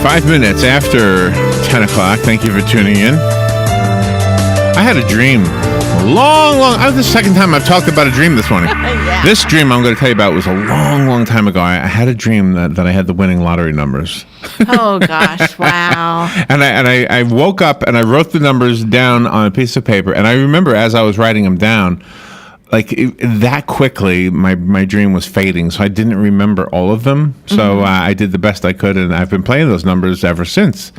5 minutes after 10 o'clock. Thank you for tuning in. I had a dream. This is the second time I've talked about a dream this morning. Yeah. This dream I'm going to tell you about was a long time ago. I had a dream that I had the winning lottery numbers. Oh, gosh. Wow. And I woke up and I wrote the numbers down on a piece of paper. And I remember as I was writing them down, that quickly, my dream was fading. So I didn't remember all of them. So I did the best I could. And I've been playing those numbers ever since.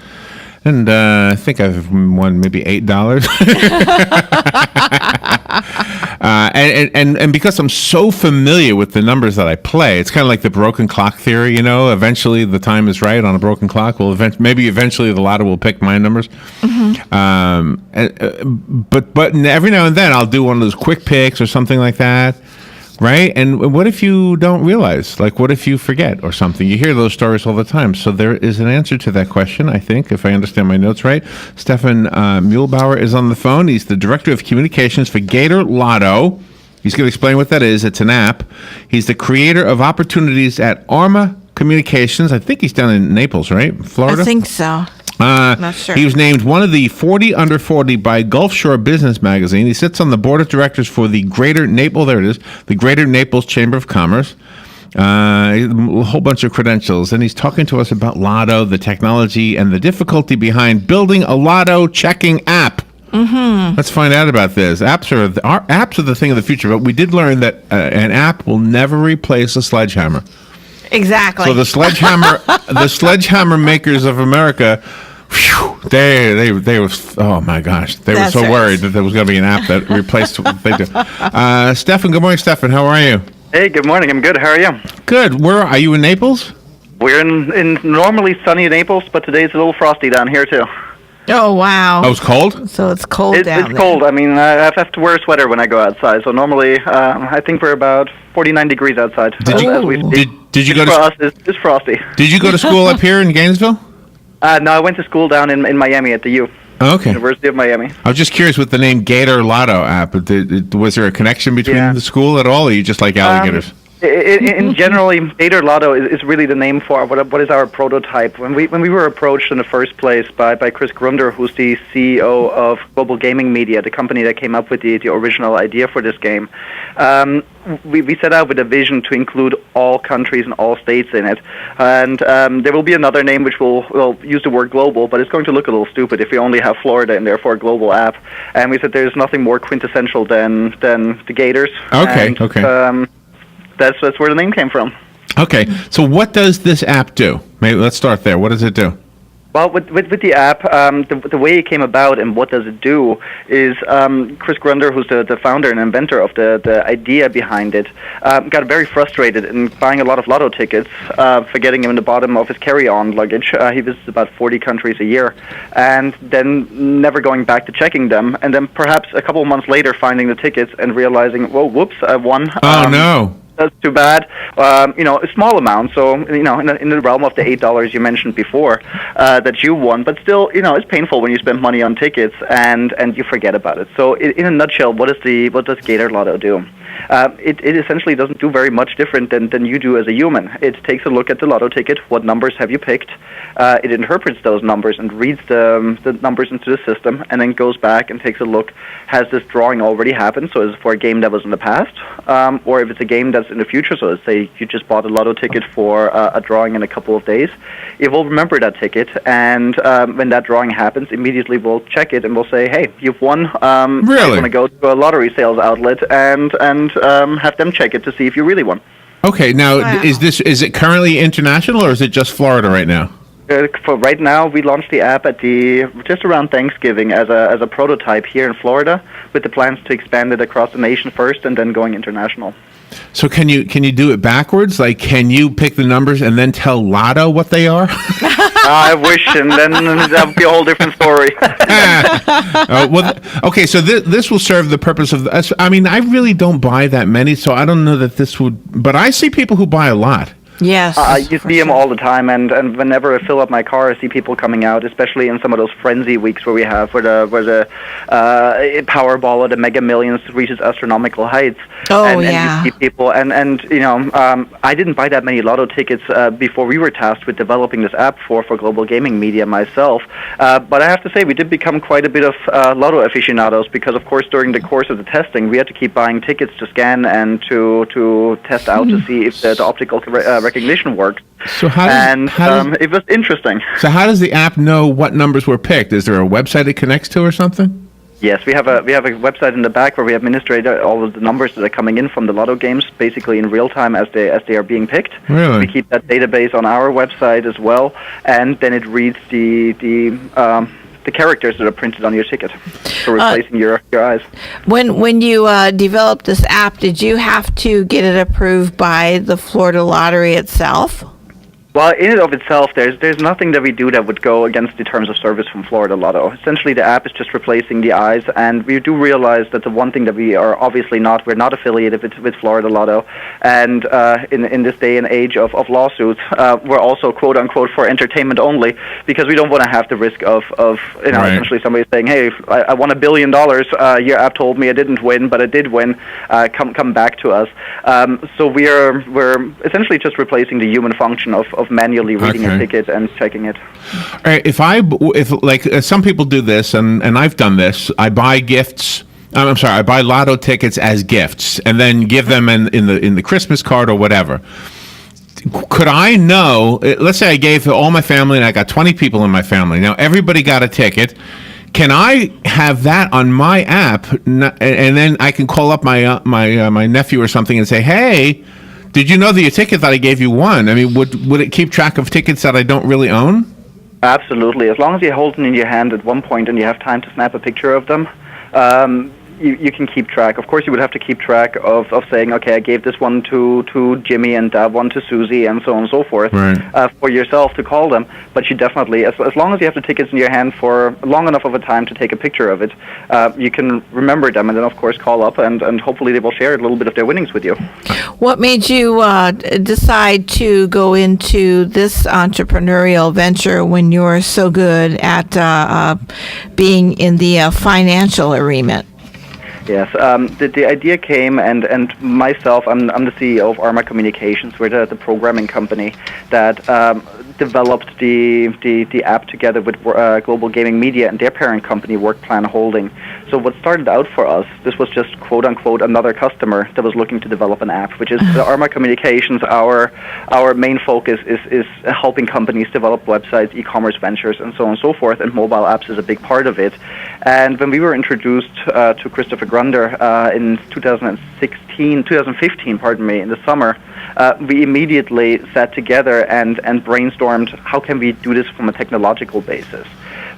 And I think I've won maybe $8. And because I'm so familiar with the numbers that I play, it's kind of like the broken clock theory, you know. Eventually, the time is right on a broken clock. Maybe eventually the lotto will pick my numbers. But every now and then I'll do one of those quick picks or something like that. Right? And what if you don't realize? Like, what if you forget or something? You hear those stories all the time. So there is an answer to that question, I think, if I understand my notes right. Stefan Muehlbauer is on the phone. He's the Director of Communications for Gator Lotto. He's going to explain what that is. It's an app. He's the creator of opportunities at Arma Communications. I think he's down in Naples, right? Florida? I think so. Not sure. He was named one of the 40 under 40 by Gulf Shore Business Magazine. He sits on the board of directors for the Greater Naples. There it is, the Greater Naples Chamber of Commerce. A whole bunch of credentials, and he's talking to us about Lotto, the technology, and the difficulty behind building a Lotto checking app. Let's find out about this. Apps are the thing of the future, but we did learn that an app will never replace a sledgehammer. Exactly. So the sledgehammer makers of America. Whew, they were, oh my gosh, they were so worried that there was going to be an app that replaced what they do. Stefan, good morning, Stefan. How are you? Hey, good morning. I'm good. How are you? Good. Where are you, in Naples? We're in normally sunny Naples, but today it's a little frosty down here too. Oh, wow. Oh, it's cold? So it's cold down there. It's cold. I mean, I have to wear a sweater when I go outside. So normally, I think we're about 49 degrees outside. Did you go to for us, it's frosty. Did you go to school up here in Gainesville? No, I went to school down in Miami at the U. Okay. University of Miami. I was just curious with the name Gator Lotto app. Was there a connection between the school at all, or you just like alligators? In generally, Gator Lotto is really the name for what is our prototype. When we were approached in the first place by Chris Grunder, who's the CEO of Global Gaming Media, the company that came up with the original idea for this game, we set out with a vision to include all countries and all states in it. And there will be another name which will use the word global, but it's going to look a little stupid if we only have Florida in there for a global app. And we said there's nothing more quintessential than the Gators. Okay. That's where the name came from. Okay, so what does this app do? Maybe let's start there. What does it do? Well, with the app, the way it came about and what does it do is Chris Grunder, who's the founder and inventor of the idea behind it, got very frustrated in buying a lot of lotto tickets, forgetting them in the bottom of his carry-on luggage. He visits about 40 countries a year, and then never going back to checking them, and then perhaps a couple of months later finding the tickets and realizing, whoa, whoops, I won. Oh, no. That's too bad. A small amount. So, in the realm of the $8 you mentioned before that you won, but still, it's painful when you spend money on tickets and you forget about it. So, in a nutshell, what does Gator Lotto do? It essentially doesn't do very much different than you do as a human. It takes a look at the lotto ticket. What numbers have you picked? It interprets those numbers and reads the numbers into the system, and then goes back and takes a look. Has this drawing already happened? So is it for a game that was in the past? Or if it's a game that's in the future, so let's say you just bought a lotto ticket for a drawing in a couple of days, it will remember that ticket, and when that drawing happens, immediately we'll check it and we'll say, hey, you've won. Really? I'm going to go to a lottery sales outlet and have them check it to see if you really won. Okay, now is it currently international, or is it just Florida right now? For right now, we launched the app at just around Thanksgiving as a prototype here in Florida, with the plans to expand it across the nation first and then going international. So can you do it backwards? Like, can you pick the numbers and then tell Lotto what they are? I wish, and then that would be a whole different story. Okay, so this will serve the purpose of. I mean, I really don't buy that many, so I don't know that this would. But I see people who buy a lot. Yes. You for see them sure. all the time, and whenever I fill up my car, I see people coming out, especially in some of those frenzy weeks where we have where the Powerball or the Mega Millions reaches astronomical heights. Oh, and yeah. you see people, and I didn't buy that many Lotto tickets before we were tasked with developing this app for global gaming media myself. But I have to say, we did become quite a bit of Lotto aficionados because, of course, during the course of the testing, we had to keep buying tickets to scan and to test out to see if the optical recognition worked. So It was interesting. So how does the app know what numbers were picked? Is there a website it connects to or something? Yes, we have a website in the back where we administrate all of the numbers that are coming in from the Lotto games, basically in real time as they are being picked. Really? We keep that database on our website as well, and then it reads the characters that are printed on your ticket, so replacing your eyes. When you developed this app, did you have to get it approved by the Florida Lottery itself? Well, in and of itself, there's nothing that we do that would go against the terms of service from Florida Lotto. Essentially, the app is just replacing the eyes, and we do realize that the one thing that we are obviously not, we're not affiliated with Florida Lotto, and in this day and age of lawsuits, we're also quote unquote for entertainment only, because we don't want to have the risk of Right. essentially somebody saying, hey, I won $1 billion, your app told me I didn't win, but I did win, come back to us. So we're essentially just replacing the human function of manually reading a ticket and checking it. All right, if like some people do this, and I've done this, I buy gifts. I'm sorry, I buy Lotto tickets as gifts, and then give them in the Christmas card or whatever. Could I know? Let's say I gave to all my family, and I got 20 people in my family. Now everybody got a ticket. Can I have that on my app, and then I can call up my nephew or something and say, hey, did you know that your ticket that I gave you won? I mean, would it keep track of tickets that I don't really own? Absolutely. As long as you hold them in your hand at one point and you have time to snap a picture of them, you can keep track. Of course, you would have to keep track of saying, okay, I gave this one to Jimmy and that one to Susie and so on and so forth, right. For yourself to call them. But you definitely, as long as you have the tickets in your hand for long enough of a time to take a picture of it, you can remember them and then, of course, call up and hopefully they will share a little bit of their winnings with you. What made you decide to go into this entrepreneurial venture when you're so good at being in the financial arena? Yes, the idea came, and myself, I'm the CEO of Arma Communications. We're the programming company that developed the app together with Global Gaming Media and their parent company, WorkPlan Holding. So what started out for us, this was just quote-unquote another customer that was looking to develop an app, which is the Arma Communications. Our main focus is helping companies develop websites, e-commerce ventures, and so on and so forth, and mobile apps is a big part of it. And when we were introduced to Christopher Grunder in 2015, pardon me, in the summer, we immediately sat together and brainstormed how can we do this from a technological basis.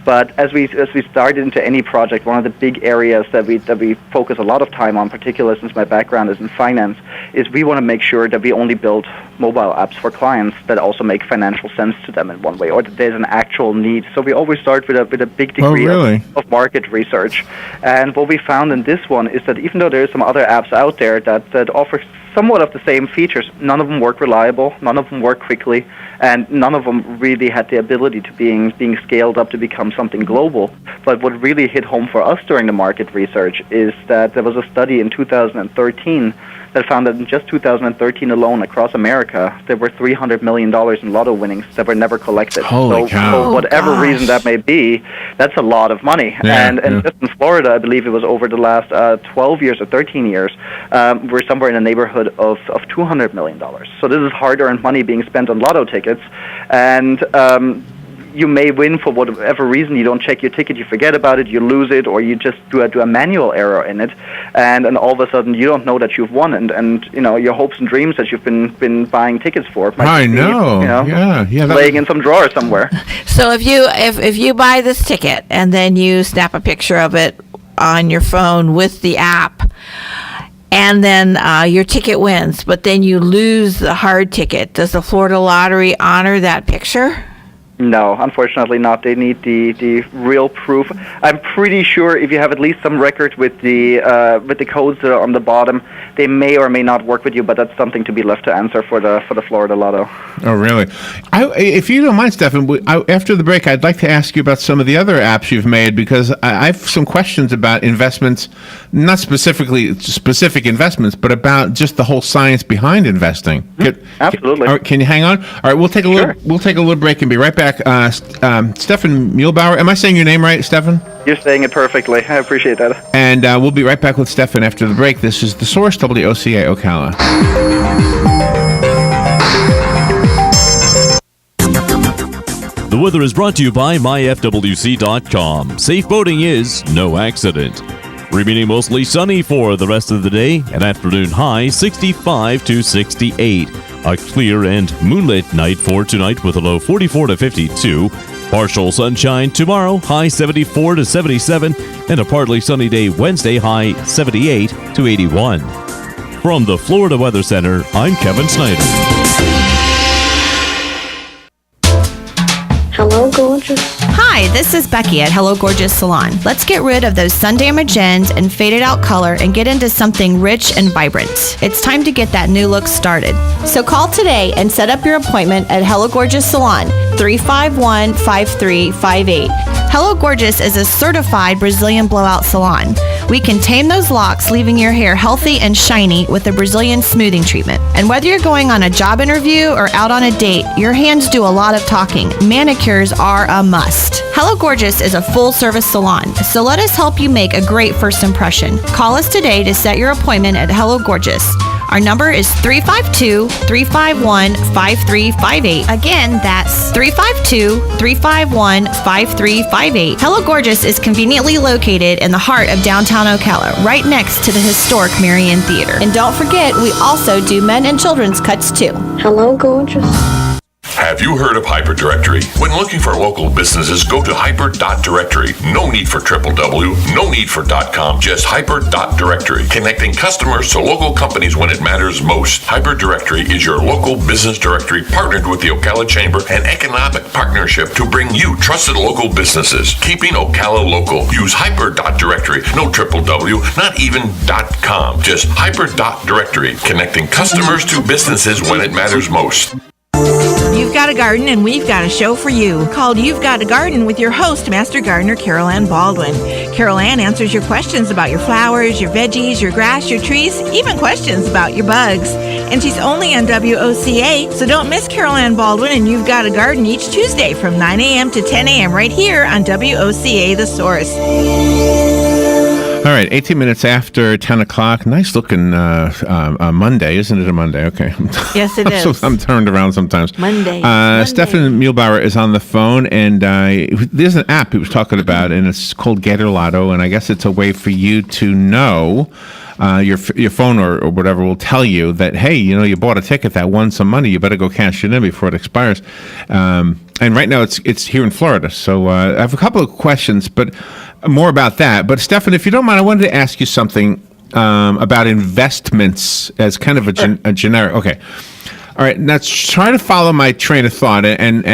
But as we started into any project, one of the big areas that we focus a lot of time on, particularly since my background is in finance, is we want to make sure that we only build mobile apps for clients that also make financial sense to them in one way, or that there's an actual need. So we always start with a big degree of market research. And what we found in this one is that even though there are some other apps out there that offer somewhat of the same features, none of them work reliable, none of them work quickly, and none of them really had the ability to being scaled up to become something global. But what really hit home for us during the market research is that there was a study in 2013 that found that in just 2013 alone across America, there were $300 million in Lotto winnings that were never collected. Holy cow. For whatever reason that may be, that's a lot of money. And just in Florida, I believe it was over the last 12 years or 13 years, we're somewhere in the neighborhood of $200 million. So this is hard-earned money being spent on Lotto tickets. And you may win for whatever reason. You don't check your ticket, you forget about it, you lose it, or you just do a manual error in it, and all of a sudden you don't know that you've won, and you know your hopes and dreams that you've been buying tickets for might be, laying in some drawer somewhere. So if you buy this ticket and then you snap a picture of it on your phone with the app, and then your ticket wins, but then you lose the hard ticket, does the Florida Lottery honor that picture? No, unfortunately not. They need the real proof. I'm pretty sure if you have at least some record with the codes that are on the bottom, they may or may not work with you. But that's something to be left to answer for the Florida Lotto. Oh, really? If you don't mind, Stefan, after the break, I'd like to ask you about some of the other apps you've made, because I have some questions about investments, not specifically specific investments, but about just the whole science behind investing. Absolutely. Can you hang on? All right, we'll take a little break and be right back. Stefan Muehlbauer, am I saying your name right, Stefan? You're saying it perfectly. I appreciate that. And we'll be right back with Stefan after the break. This is The Source, WOCA Ocala. The weather is brought to you by myfwc.com. Safe boating is no accident. Remaining mostly sunny for the rest of the day. An afternoon high 65 to 68. A clear and moonlit night for tonight with a low 44 to 52. Partial sunshine tomorrow, high 74 to 77. And a partly sunny day Wednesday, high 78 to 81. From the Florida Weather Center, I'm Kevin Snyder. Hello, gorgeous. Hi, this is Becky at Hello Gorgeous Salon. Let's get rid of those sun-damaged ends and faded out color and get into something rich and vibrant. It's time to get that new look started. So call today and set up your appointment at Hello Gorgeous Salon, 351-5358. Hello Gorgeous is a certified Brazilian blowout salon. We can tame those locks, leaving your hair healthy and shiny with a Brazilian smoothing treatment. And whether you're going on a job interview or out on a date, your hands do a lot of talking. Manicures are a must. Hello Gorgeous is a full-service salon, so let us help you make a great first impression. Call us today to set your appointment at Hello Gorgeous. Our number is 352-351-5358. Again, that's 352-351-5358. Hello Gorgeous is conveniently located in the heart of downtown Ocala, right next to the historic Marion Theater. And don't forget, we also do men and children's cuts too. Hello, gorgeous. Have you heard of HyperDirectory? When looking for local businesses, go to hyper.directory. No need for www, no need for .com, just hyper.directory. Connecting customers to local companies when it matters most. HyperDirectory is your local business directory partnered with the Ocala Chamber and Economic Partnership to bring you trusted local businesses. Keeping Ocala local. Use hyper.directory. No www, not even .com, just hyper.directory. Connecting customers to businesses when it matters most. You've got a garden and we've got a show for you called You've Got a Garden with your host, Master Gardener Carol Ann Baldwin. Carol Ann answers your questions about your flowers, your veggies, your grass, your trees, even questions about your bugs. And she's only on WOCA, so don't miss Carol Ann Baldwin and You've Got a Garden each Tuesday from 9 a.m. to 10 a.m. right here on WOCA The Source. All right, 18 minutes after 10 o'clock. Nice looking Monday, isn't it a Monday? Okay. Yes, it is. I'm turned around sometimes. Monday. Stefan Muehlbauer is on the phone, and there's an app he was talking about, and it's called Gator Lotto, and I guess it's a way for you to know. Your phone or whatever will tell you that, hey, you bought a ticket that won some money. You better go cash it in before it expires. And right now it's here in Florida. So I have a couple of questions, but more about that. But Stefan, if you don't mind, I wanted to ask you something about investments as kind of a generic. Okay. All right. Now try to follow my train of thought. And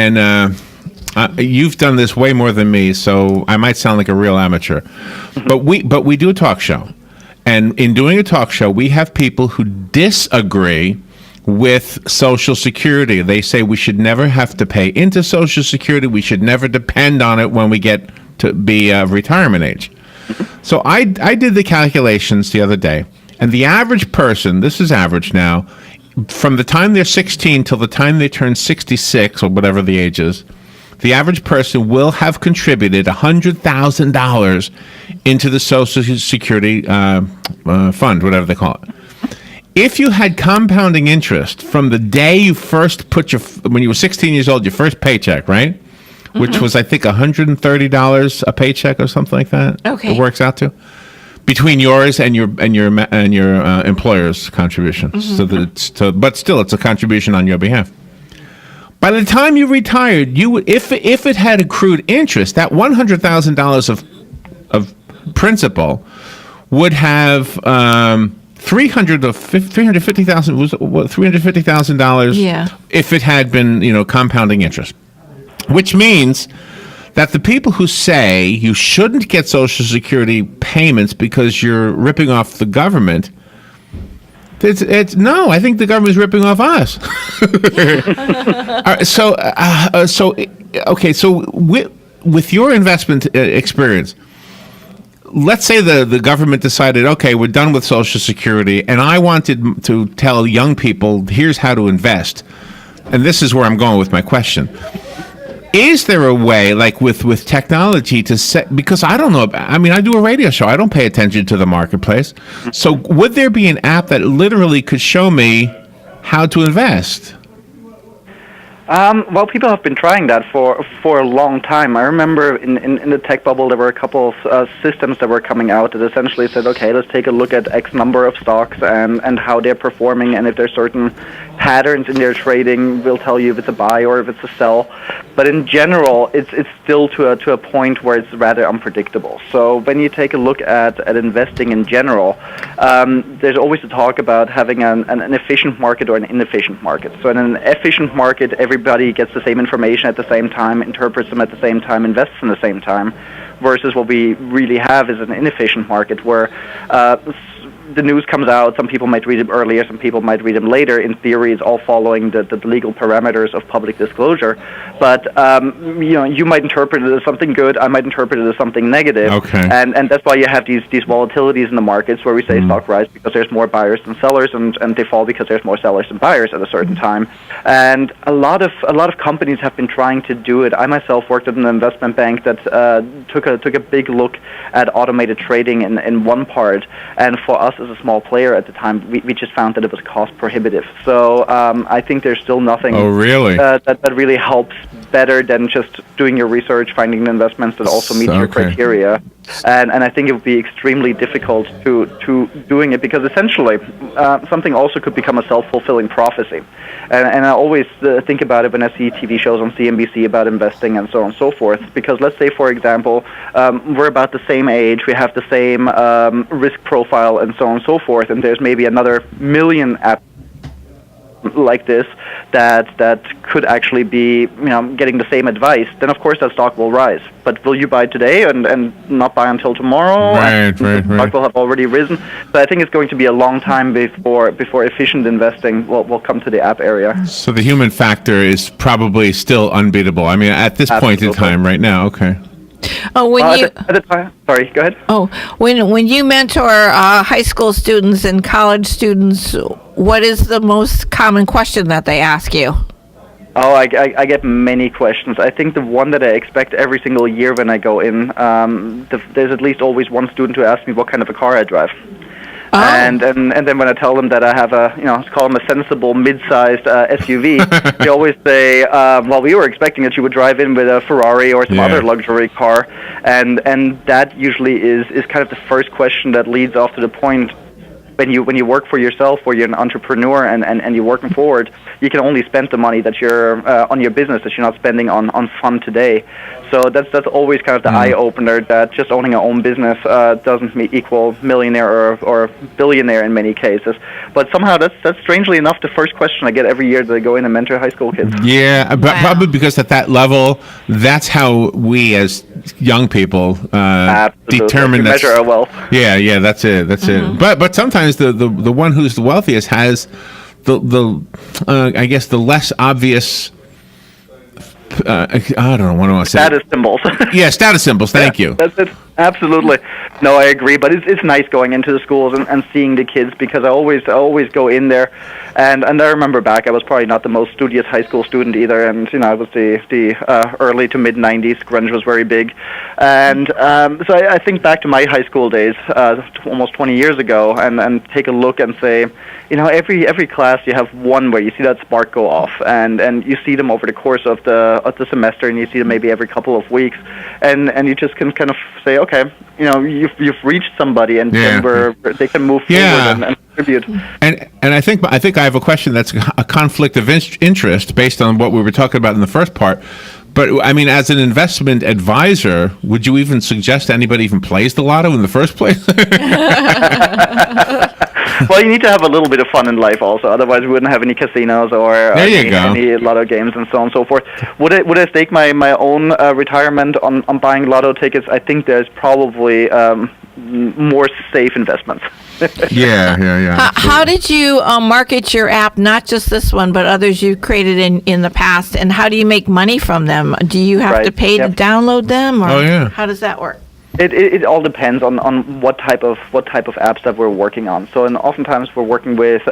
you've done this way more than me, so I might sound like a real amateur. But we do a talk show. And in doing a talk show, we have people who disagree with Social Security. They say we should never have to pay into Social Security. We should never depend on it when we get to be retirement age. So I did the calculations the other day, and the average person, this is average now, from the time they're 16 till the time they turn 66 or whatever the age is, the average person will have contributed $100,000 into the Social Security fund, whatever they call it. If you had compounding interest from the day you first put when you were 16 years old, your first paycheck, right? Mm-hmm. Which was, I think, $130 a paycheck or something like that. Okay. It works out to between yours and your employer's contribution. Mm-hmm. But still, it's a contribution on your behalf. By the time you retired, you would, if it had accrued interest, that $100,000 of principal would have $350,000. Yeah. If it had been compounding interest. which means that the people who say you shouldn't get Social Security payments because you're ripping off the government, no, I think the government is ripping off us. With your investment experience, let's say the government decided, okay, we're done with Social Security, and I wanted to tell young people, here's how to invest. And this is where I'm going with my question. Is there a way, like with technology, to set, because I don't know, I mean, I do a radio show, I don't pay attention to the marketplace. So would there be an app that literally could show me how to invest? Well, people have been trying that for a long time. I remember in the tech bubble, there were a couple of systems that were coming out that essentially said, okay, let's take a look at X number of stocks and how they're performing, and if there's certain patterns in their trading, we'll tell you if it's a buy or if it's a sell. But in general, it's still to a point where it's rather unpredictable. So when you take a look at investing in general, there's always a talk about having an efficient market or an inefficient market. So in an efficient market, everybody gets the same information at the same time, interprets them at the same time, invests in the same time, versus what we really have is an inefficient market where the news comes out, some people might read them earlier, some people might read them later. In theory, it's all following the legal parameters of public disclosure. But, you might interpret it as something good, I might interpret it as something negative. Okay. And that's why you have these volatilities in the markets where we say stock rise because there's more buyers than sellers, and they fall because there's more sellers than buyers at a certain time. And a lot of companies have been trying to do it. I myself worked at an investment bank that took a big look at automated trading in one part, and for us as a small player at the time, we just found that it was cost prohibitive. So I think there's still nothing that really helps better than just doing your research, finding the investments that also meet your criteria. And I think it would be extremely difficult to doing it because essentially something also could become a self-fulfilling prophecy. And I always think about it when I see TV shows on CNBC about investing and so on and so forth. Because let's say, for example, we're about the same age, we have the same risk profile and so on and so forth, and there's maybe another million apps like this that could actually be getting the same advice, then of course that stock will rise. But will you buy today and not buy until tomorrow? Right. Stock will have already risen. So I think it's going to be a long time before efficient investing will come to the app area. So the human factor is probably still unbeatable. I mean, at this point in time right now, okay. Oh, at the time, sorry, go ahead. Oh, when you mentor high school students and college students, what is the most common question that they ask you? Oh, I get many questions. I think the one that I expect every single year when I go in, there's at least always one student who asks me what kind of a car I drive. Oh. And then when I tell them that I have let's call them a sensible mid-sized SUV, they always say, well, we were expecting that you would drive in with a Ferrari or some other luxury car. And that usually is kind of the first question that leads off to the point. When you work for yourself or you're an entrepreneur and you're working forward, you can only spend the money that you're on your business that you're not spending on fun today. So that's always kind of the eye opener that just owning our own business doesn't equal millionaire or billionaire in many cases. But somehow that's strangely enough the first question I get every year that I go in and mentor high school kids. Yeah, but probably because at that level, that's how we as young people determine that. Measure our wealth. Yeah, that's it. But sometimes the one who's the wealthiest has the I guess the less obvious. I don't know. What do I say? Status symbols. Yeah, status symbols. Thank you. That's it. Absolutely. No, I agree. But it's nice going into the schools and seeing the kids because I always go in there, and I remember back I was probably not the most studious high school student either, and I was the early to mid '90s. Grunge was very big, and so I think back to my high school days, almost 20 years ago, and take a look and say, every class you have one where you see that spark go off, and you see them over the course of the semester, and you see them maybe every couple of weeks, and you just can kind of say, okay, you've reached somebody, and they can move forward and contribute. And I think I have a question that's a conflict of interest based on what we were talking about in the first part. But I mean, as an investment advisor, would you even suggest anybody even plays the Lotto in the first place? Well, you need to have a little bit of fun in life also. Otherwise, we wouldn't have any casinos or any lotto games and so on and so forth. Would I stake my own retirement on buying lotto tickets? I think there's probably more safe investments. Yeah. How did you market your app, not just this one, but others you've created in the past, and how do you make money from them? Do you have to pay to download them, or how does that work? It all depends on what type of apps that we're working on. So, and oftentimes we're working with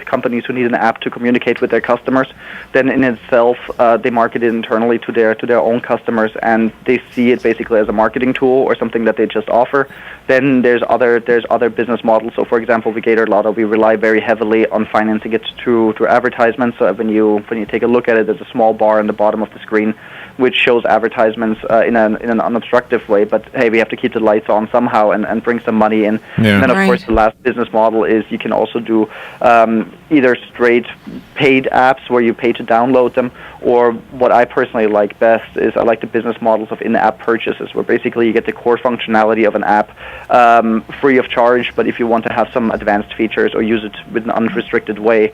companies who need an app to communicate with their customers. Then, in itself, they market it internally to their own customers, and they see it basically as a marketing tool or something that they just offer. Then there's other business models. So, for example, with Gator Lotto, we rely very heavily on financing it through advertisements. So when you take a look at it, there's a small bar on the bottom of the screen which shows advertisements in an unobstructive way. But hey, we have to keep the lights on somehow and bring some money in. Yeah. And then, of course, the last business model is you can also do either straight paid apps where you pay to download them, or what I personally like best is I like the business models of in-app purchases, where basically you get the core functionality of an app free of charge, but if you want to have some advanced features or use it with an unrestricted way,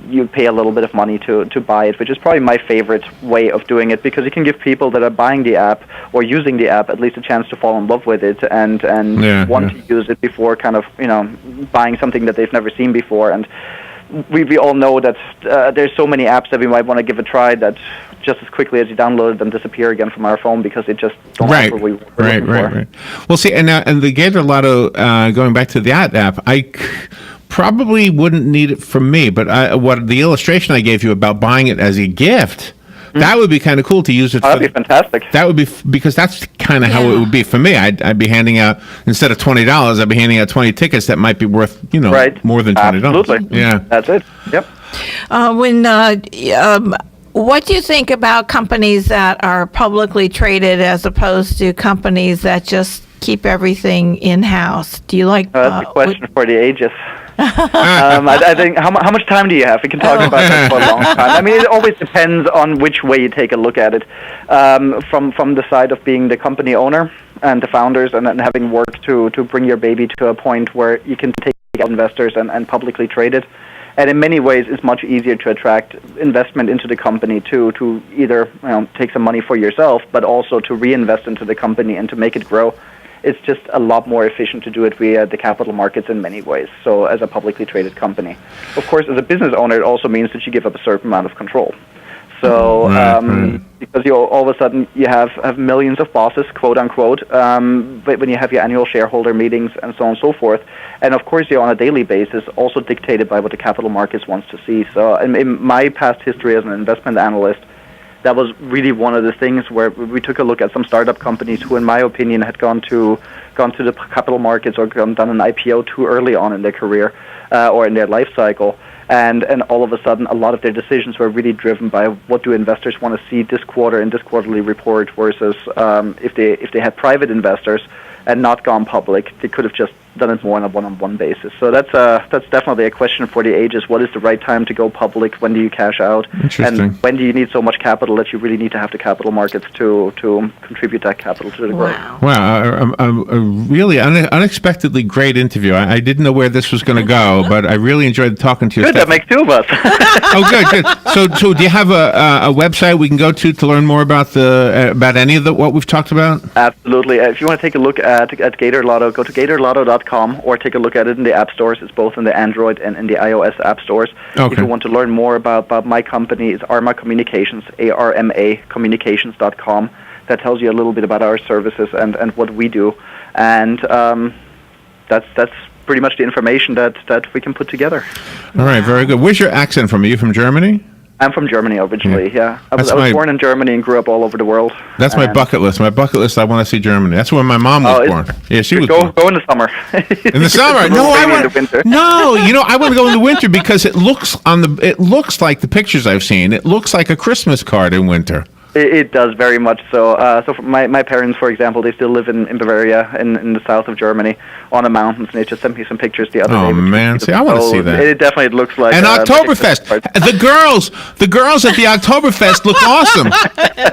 you pay a little bit of money to buy it, which is probably my favorite way of doing it, because it can give people that are buying the app or using the app at least a chance to fall in love with it and want to use it before kind of buying something that they've never seen before. And we all know that there's so many apps that we might want to give a try that just as quickly as you download them disappear again from our phone because it just don't offer what we were looking for. Right. Well, see, and the Gator Lotto, going back to that app, I probably wouldn't need it from me, but what the illustration I gave you about buying it as a gift, that would be kind of cool to use it. That'd be fantastic. That would be because that's kind of how it would be for me. I'd be handing out, instead of $20, I'd be handing out 20 tickets that might be worth more than $20. Absolutely. Yeah, that's it. Yep. What do you think about companies that are publicly traded as opposed to companies that just keep everything in-house? Do you like? That's a question for the ages. I think how much time do you have? We can talk about that for a long time. I mean, it always depends on which way you take a look at it. From the side of being the company owner and the founders, and then having worked to bring your baby to a point where you can take out investors and publicly trade it. And in many ways, it's much easier to attract investment into the company to either take some money for yourself, but also to reinvest into the company and to make it grow. It's just a lot more efficient to do it via the capital markets in many ways. So as a publicly traded company. Of course, as a business owner, it also means that you give up a certain amount of control. So because all of a sudden you have millions of bosses, quote unquote, but when you have your annual shareholder meetings and so on and so forth, and of course you're on a daily basis also dictated by what the capital markets wants to see. So in my past history as an investment analyst, that was really one of the things where we took a look at some startup companies who, in my opinion, had gone to the capital markets or done an IPO too early on in their career or in their life cycle. And all of a sudden, a lot of their decisions were really driven by what do investors want to see this quarter in this quarterly report versus if they had private investors and not gone public, they could have just done it more on a one-on-one basis. So that's definitely a question for the ages. What is the right time to go public? When do you cash out? And when do you need so much capital that you really need to have the capital markets to contribute that capital to the growth? Wow, a really unexpectedly great interview. I didn't know where this was going to go, but I really enjoyed talking to you. Good, that makes two of us. Oh, good. So do you have a website we can go to learn more about about any of what we've talked about? Absolutely. If you want to take a look at Gator Lotto, go to gatorlotto.com or take a look at it in the app stores. It's both in the Android and in the iOS app stores. Okay. If you want to learn more about my company, it's Arma Communications, ARMA communications.com. That tells you a little bit about our services and what we do. And that's pretty much the information that we can put together. All right, very good. Where's your accent from? Are you from Germany? I'm from Germany originally, yeah. I was born in Germany and grew up all over the world. That's my bucket list. My bucket list, I want to see Germany. That's where my mom was born. Yeah, she was born. Go in the summer. In the summer? No, I want in the winter. No, I want to go in the winter because it looks like the pictures I've seen. It looks like a Christmas card in winter. It does very much so. So for my parents, for example, they still live in Bavaria, in the south of Germany, on the mountains, and they just sent me some pictures the other day. Oh man, see, I want to see that. It definitely looks like and Oktoberfest. The girls at the Oktoberfest look awesome.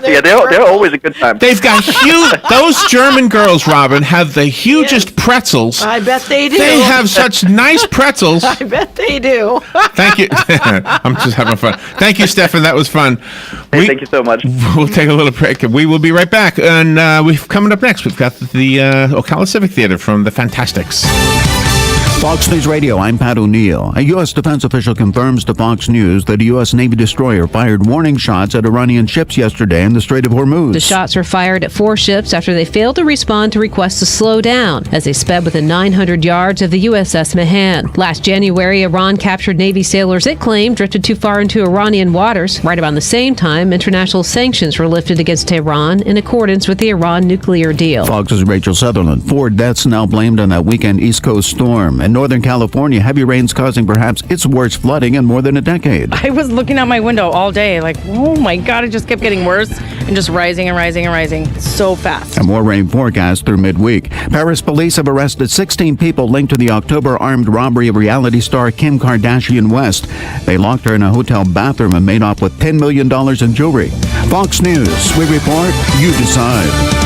Yeah, they're always a good time. They've got huge. Those German girls, Robin, have the hugest pretzels. I bet they do. They have such nice pretzels. I bet they do. Thank you. I'm just having fun. Thank you, Stefan. That was fun. Hey, thank you so much. We'll take a little break. We will be right back. And we've coming up next, we've got the Ocala Civic Theater from the Fantastics. Fox News Radio, I'm Pat O'Neill. A U.S. defense official confirms to Fox News that a U.S. Navy destroyer fired warning shots at Iranian ships yesterday in the Strait of Hormuz. The shots were fired at 4 ships after they failed to respond to requests to slow down as they sped within 900 yards of the USS Mahan. Last January, Iran captured Navy sailors it claimed drifted too far into Iranian waters. Right around the same time, international sanctions were lifted against Iran in accordance with the Iran nuclear deal. Fox's Rachel Sutherland. 4 deaths now blamed on that weekend East Coast storm. In Northern California, heavy rains causing perhaps its worst flooding in more than a decade. I was looking out my window all day like, oh my God, it just kept getting worse and just rising and rising and rising so fast. And more rain forecast through midweek. Paris police have arrested 16 people linked to the October armed robbery of reality star Kim Kardashian West. They locked her in a hotel bathroom and made off with $10 million in jewelry. Fox News, we report, you decide.